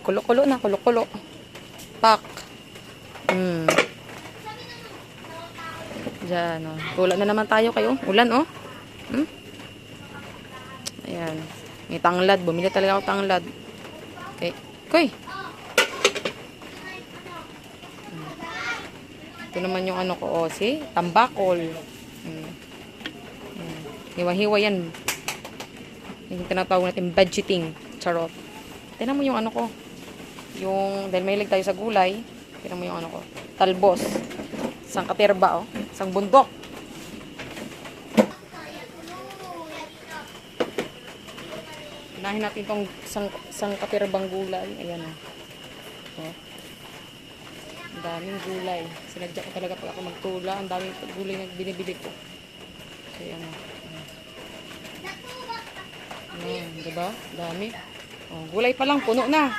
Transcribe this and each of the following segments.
Kulo-kulo na, kulo-kulo. Pak. Diyan, oh. Tula na naman tayo kayo. Ulan, oh. Ayan. May tanglad. Bumili talaga ako tanglad. Okay. Koy. Ito naman yung ano ko, oh. See? Tambakol. Hiwa-hiwa yan. Yung tinatawag natin budgeting. Charot. Tignan mo yung ano ko. Yung, dahil mahilig tayo sa gulay. Tignan mo yung ano ko. Talbos. Isang katerba, oh. Isang bundok. Unahin natin itong isang katerbang gulay. Ayan, oh. Oh. Ang daming gulay. Sinadya ko talaga pag ako magtula. Ang daming gulay na binibili ko. Ayan, oh. Ayan, diba? Dami. Oh, gulay pa lang, puno na.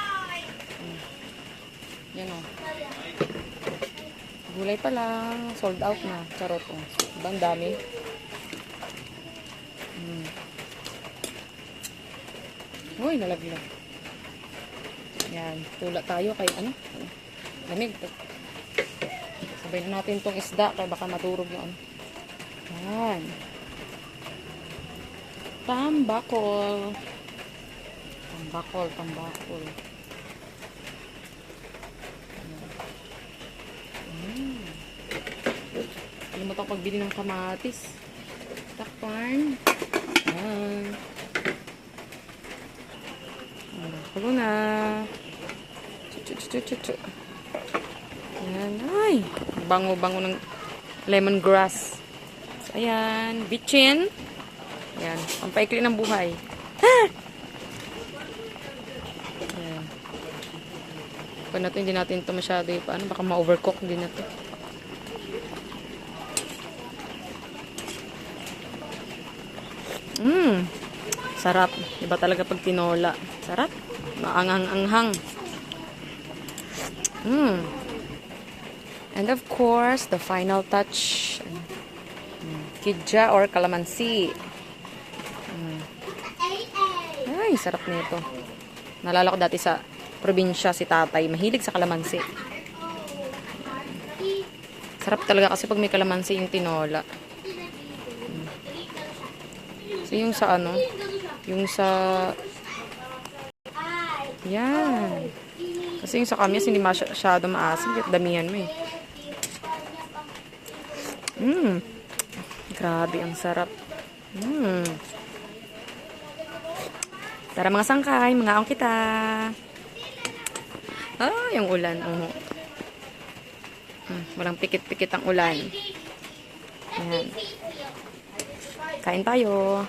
Yan, oh. Gulay pa lang, sold out na. Charot, oh. Diba, ang dami? Uy, nalaglag. Yan, tula tayo kay ano? Lamig. Sabay na natin tong isda, kaya baka maturog yung ano. Yan. Tambakol. Tambakol, tambakol. Kalimutan ko pagbili ng kamatis. Takpan. Yan. Kulo na. Chuchu. Ayan. Ay. Bango-bango ng lemongrass. So, ayan. Bitchin. Ayan. Ang paikli ng buhay. Ha! Ayan. Kung natin, hindi natin ito masyado. Paano? Baka ma-overcook din na ito. Sarap. Iba talaga pag tinola. Sarap. Maanghang-anghang. And of course, the final touch. Kidja or calamansi. Ay, sarap nito. Nalala ko dati sa probinsya si tatay. Mahilig sa calamansi. Sarap talaga kasi pag may calamansi yung tinola. So, yung sa ano, yung sa, yan. Kasi yung sa kamyas, hindi masyado maasim. Kahit damihan mo eh. Grabe, ang sarap. Tara mga sangkay, mga aong kita. Ah, yung ulan. Walang pikit-pikit ang ulan. Yan. Kain tayo.